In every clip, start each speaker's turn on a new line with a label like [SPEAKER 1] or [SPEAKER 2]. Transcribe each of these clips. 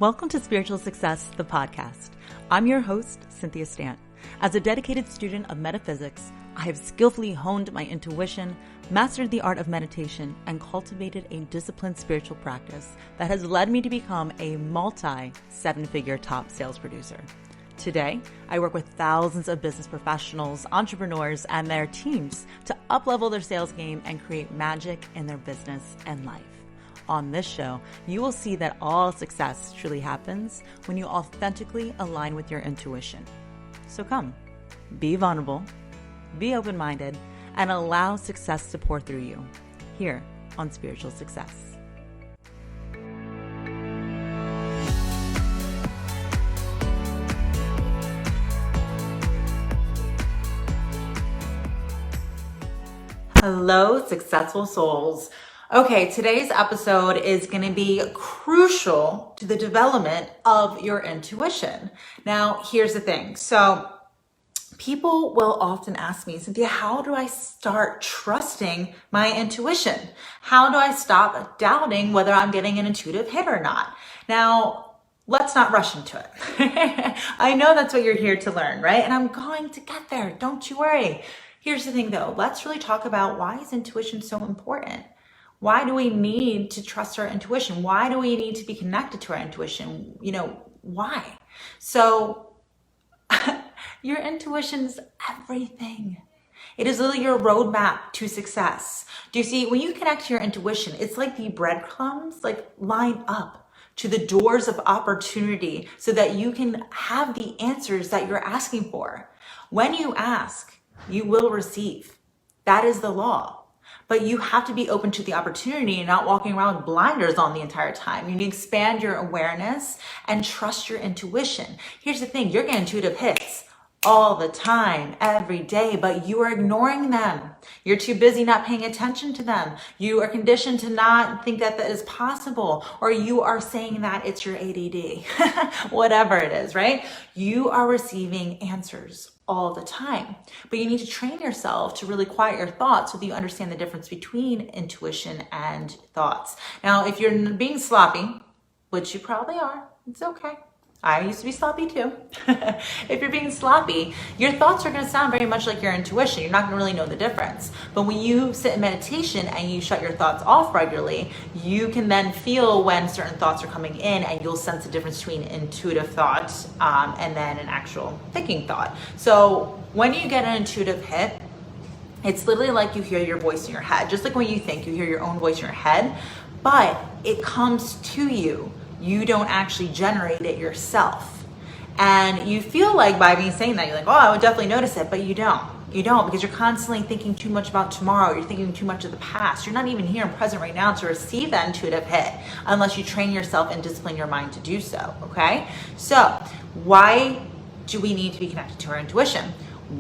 [SPEAKER 1] Welcome to Spiritual Success, the podcast. I'm your host, Cynthia Stant. As a dedicated student of metaphysics, I have skillfully honed my intuition, mastered the art of meditation, and cultivated a disciplined spiritual practice that has led me to become a multi-seven-figure top sales producer. Today, I work with thousands of business professionals, entrepreneurs, and their teams to up-level their sales game and create magic in their business and life. On this show, you will see that all success truly happens when you authentically align with your intuition. So come, be vulnerable, be open-minded, and allow success to pour through you here on Spiritual Success. Hello, successful souls. Okay, today's episode is going to be crucial to the development of your intuition. Now, here's the thing. So people will often ask me, Cynthia, how do I start trusting my intuition? How do I stop doubting whether I'm getting an intuitive hit or not? Now, let's not rush into it. I know that's what you're here to learn, right? And I'm going to get there. Don't you worry. Here's the thing though. Let's really talk about why is intuition so important? Why do we need to trust our intuition? Why do we need to be connected to our intuition? Why? So your intuition is everything. It is literally your roadmap to success. Do you see, when you connect to your intuition, it's like the breadcrumbs line up to the doors of opportunity so that you can have the answers that you're asking for. When you ask, you will receive. That is the law. But you have to be open to the opportunity and not walking around with blinders on the entire time. You need to expand your awareness and trust your intuition. Here's the thing, you're getting intuitive hits all the time, every day, but you are ignoring them. You're too busy not paying attention to them. You are conditioned to not think that is possible, or you are saying that it's your ADD, whatever it is, right? You are receiving answers all the time, but you need to train yourself to really quiet your thoughts so that you understand the difference between intuition and thoughts. Now, if you're being sloppy, which you probably are, it's okay. I used to be sloppy too. If you're being sloppy, your thoughts are going to sound very much like your intuition. You're not going to really know the difference. But when you sit in meditation and you shut your thoughts off regularly, you can then feel when certain thoughts are coming in, and you'll sense the difference between intuitive thought and then an actual thinking thought. So when you get an intuitive hit, it's literally like you hear your voice in your head. Just like when you think, you hear your own voice in your head, but it comes to you. You don't actually generate it yourself. And you feel like by me saying that, you're like, oh, I would definitely notice it, but you don't. You don't, because you're constantly thinking too much about tomorrow. You're thinking too much of the past. You're not even here and present right now to receive that intuitive hit unless you train yourself and discipline your mind to do so, okay? So why do we need to be connected to our intuition?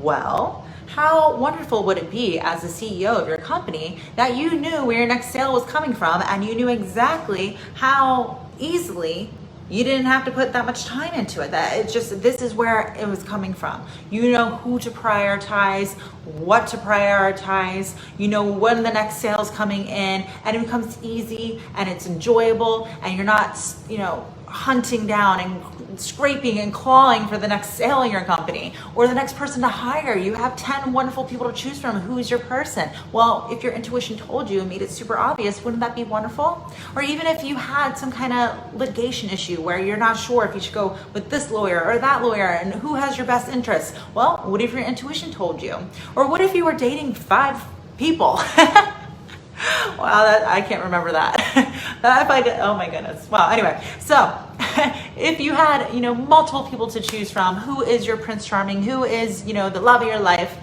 [SPEAKER 1] Well, how wonderful would it be as the CEO of your company that you knew where your next sale was coming from and you knew exactly how easily you didn't have to put that much time into it, that it's just, this is where it was coming from. You know who to prioritize, what to prioritize, you know when the next sale is coming in, and it becomes easy and it's enjoyable, and you're not, hunting down and scraping and clawing for the next sale in your company or the next person to hire. You have 10 wonderful people to choose from. Who's your person? Well, if your intuition told you and made it super obvious, wouldn't that be wonderful? Or even if you had some kind of litigation issue where you're not sure if you should go with this lawyer or that lawyer and who has your best interests. Well, what if your intuition told you? Or what if you were dating 5 people? Wow, I can't remember that. Oh my goodness. Wow. Anyway, so if you had, multiple people to choose from, who is your Prince Charming? Who is, the love of your life?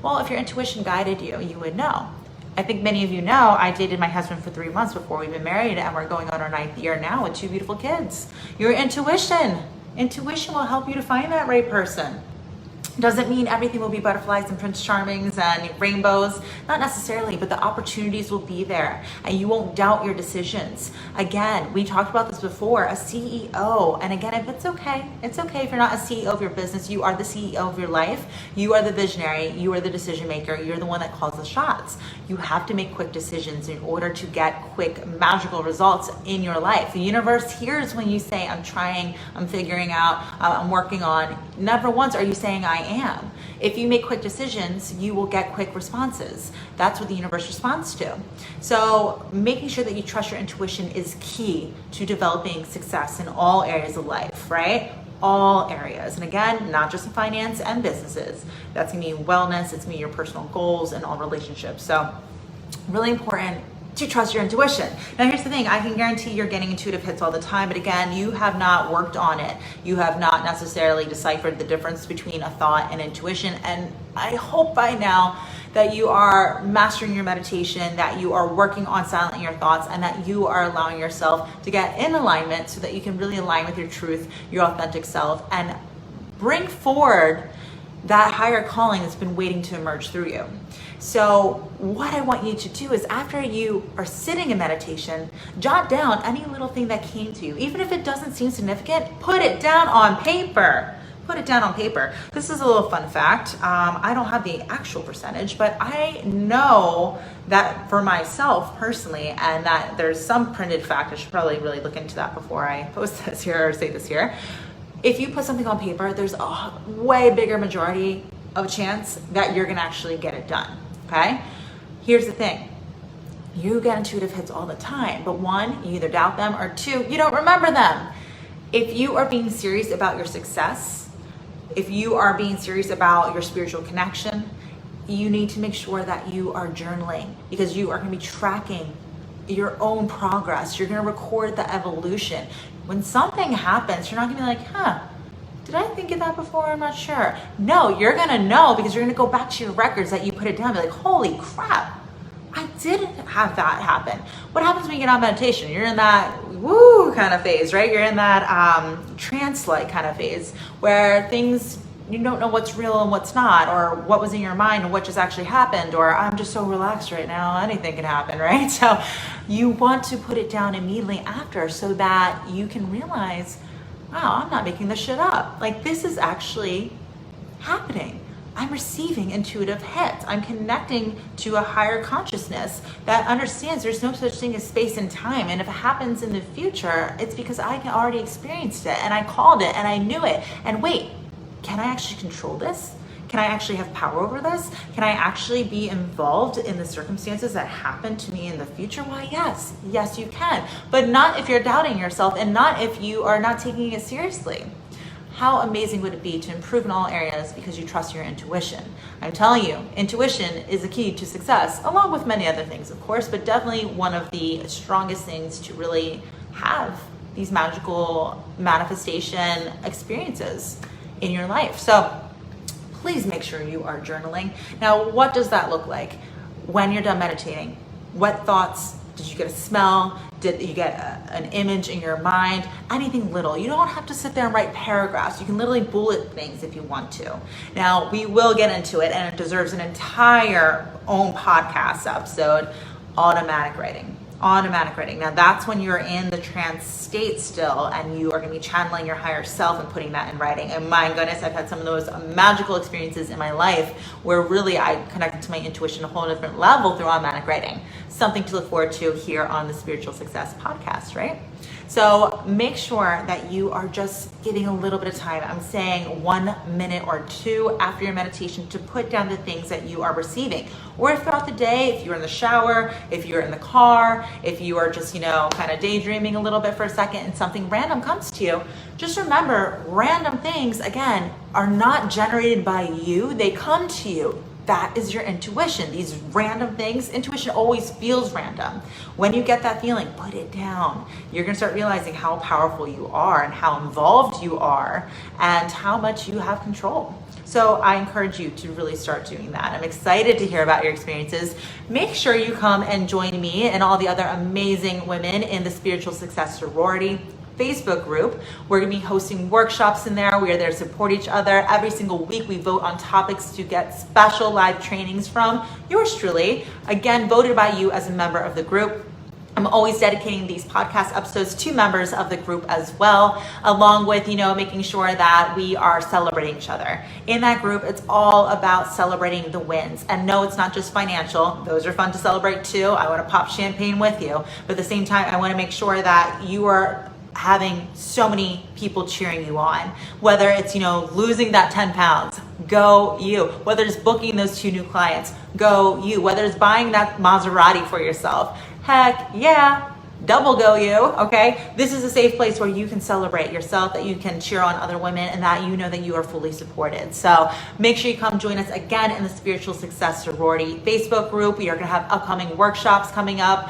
[SPEAKER 1] Well, if your intuition guided you, you would know. I think many of you know I dated my husband for 3 months before we've been married, and we're going on our 9th year now with 2 beautiful kids. Your intuition will help you to find that right person. Doesn't mean everything will be butterflies and Prince Charmings and rainbows, not necessarily, but the opportunities will be there and you won't doubt your decisions. Again, we talked about this before, a CEO, and again, if it's okay if you're not a CEO of your business, you are the CEO of your life, you are the visionary, you are the decision maker, you're the one that calls the shots. You have to make quick decisions in order to get quick, magical results in your life. The universe hears when you say, I'm trying, I'm figuring out, I'm working on. Never once are you saying, I am. If you make quick decisions, you will get quick responses. That's what the universe responds to. So making sure that you trust your intuition is key to developing success in all areas of life, right? All areas. And again, not just in finance and businesses. That's gonna be wellness, it's gonna be your personal goals and all relationships. So really important to trust your intuition. Now here's the thing, I can guarantee you're getting intuitive hits all the time, but again, you have not worked on it. You have not necessarily deciphered the difference between a thought and intuition. And I hope by now that you are mastering your meditation, that you are working on silencing your thoughts, and that you are allowing yourself to get in alignment so that you can really align with your truth, your authentic self, and bring forward that higher calling that's been waiting to emerge through you. So what I want you to do is after you are sitting in meditation, jot down any little thing that came to you. Even if it doesn't seem significant, put it down on paper. Put it down on paper. This is a little fun fact. I don't have the actual percentage, but I know that for myself personally, and that there's some printed fact, I should probably really look into that before I post this here or say this here. If you put something on paper, there's a way bigger majority of a chance that you're gonna actually get it done, okay? Here's the thing, you get intuitive hits all the time, but one, you either doubt them, or two, you don't remember them. If you are being serious about your success, if you are being serious about your spiritual connection, you need to make sure that you are journaling, because you are gonna be tracking your own progress. You're gonna record the evolution. When something happens, you're not gonna be like, did I think of that before? I'm not sure. No, you're gonna know, because you're gonna go back to your records that you put it down and be like, holy crap, I did have that happen. What happens when you get on meditation? You're in that woo kind of phase, right? You're in that trance-like kind of phase where things, you don't know what's real and what's not, or what was in your mind and what just actually happened, or I'm just so relaxed right now, anything can happen, right? So you want to put it down immediately after so that you can realize, wow, I'm not making this shit up. Like, this is actually happening. I'm receiving intuitive hits. I'm connecting to a higher consciousness that understands there's no such thing as space and time. And if it happens in the future, it's because I already experienced it and I called it and I knew it. And wait, can I actually control this? Can I actually have power over this? Can I actually be involved in the circumstances that happen to me in the future? Why, yes, you can. But not if you're doubting yourself, and not if you are not taking it seriously. How amazing would it be to improve in all areas because you trust your intuition? I'm telling you, intuition is the key to success, along with many other things, of course, but definitely one of the strongest things to really have these magical manifestation experiences in your life. So please make sure you are journaling. Now, what does that look like when you're done meditating? What thoughts? Did you get a smell? Did you get an image in your mind? Anything little. You don't have to sit there and write paragraphs. You can literally bullet things if you want to. Now, we will get into it, and it deserves an entire own podcast episode, automatic writing. Automatic writing. Now, that's when you're in the trance state still, and you are going to be channeling your higher self and putting that in writing. And my goodness, I've had some of those magical experiences in my life where really I connected to my intuition a whole different level through automatic writing. Something to look forward to here on the Spiritual Success Podcast, right? So make sure that you are just giving a little bit of time. I'm saying 1 minute or two after your meditation to put down the things that you are receiving. Or throughout the day, if you're in the shower, if you're in the car, if you are just, kind of daydreaming a little bit for a second and something random comes to you, just remember, random things, again, are not generated by you. They come to you. That is your intuition. These random things, intuition always feels random. When you get that feeling, put it down. You're gonna start realizing how powerful you are and how involved you are and how much you have control. So I encourage you to really start doing that. I'm excited to hear about your experiences. Make sure you come and join me and all the other amazing women in the Spiritual Success Sorority. Facebook group. We're going to be hosting workshops in there. We are there to support each other. Every single week we vote on topics to get special live trainings from yours truly, again, voted by you as a member of the group. I'm always dedicating these podcast episodes to members of the group as well, along with, making sure that we are celebrating each other. In that group, it's all about celebrating the wins. And no, it's not just financial. Those are fun to celebrate too. I want to pop champagne with you. But at the same time, I want to make sure that you are having so many people cheering you on. Whether it's, losing that 10 pounds, go you. Whether it's booking those 2 new clients, go you. Whether it's buying that Maserati for yourself, heck yeah, double go you, okay? This is a safe place where you can celebrate yourself, that you can cheer on other women, and that you know that you are fully supported. So make sure you come join us again in the Spiritual Success Sorority Facebook group. We are gonna have upcoming workshops coming up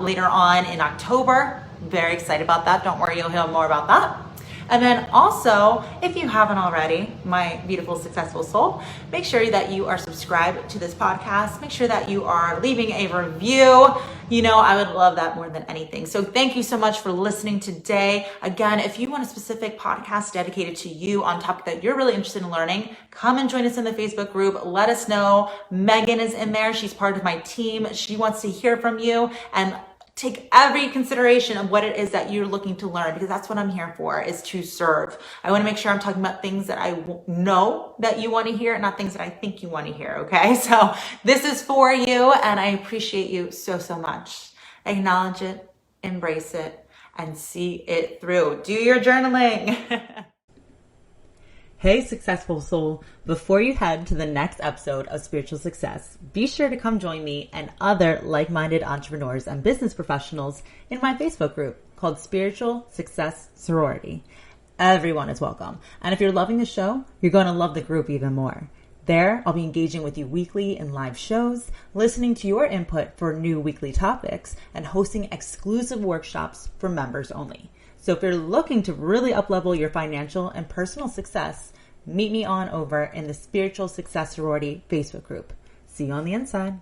[SPEAKER 1] later on in October. Very excited about that. Don't worry, you'll hear more about that. And then also, if you haven't already, my beautiful, successful soul, make sure that you are subscribed to this podcast. Make sure that you are leaving a review. I would love that more than anything. So thank you so much for listening today. Again, if you want a specific podcast dedicated to you on topic that you're really interested in learning, come and join us in the Facebook group. Let us know. Megan is in there. She's part of my team. She wants to hear from you and take every consideration of what it is that you're looking to learn, because that's what I'm here for, is to serve. I want to make sure I'm talking about things that I know that you want to hear, not things that I think you want to hear, okay? So this is for you, and I appreciate you so, so much. Acknowledge it, embrace it, and see it through. Do your journaling. Hey, successful soul. Before you head to the next episode of Spiritual Success, be sure to come join me and other like-minded entrepreneurs and business professionals in my Facebook group called Spiritual Success Sorority. Everyone is welcome. And if you're loving the show, you're going to love the group even more. There, I'll be engaging with you weekly in live shows, listening to your input for new weekly topics, and hosting exclusive workshops for members only. So if you're looking to really up-level your financial and personal success, meet me on over in the Spiritual Success Sorority Facebook group. See you on the inside.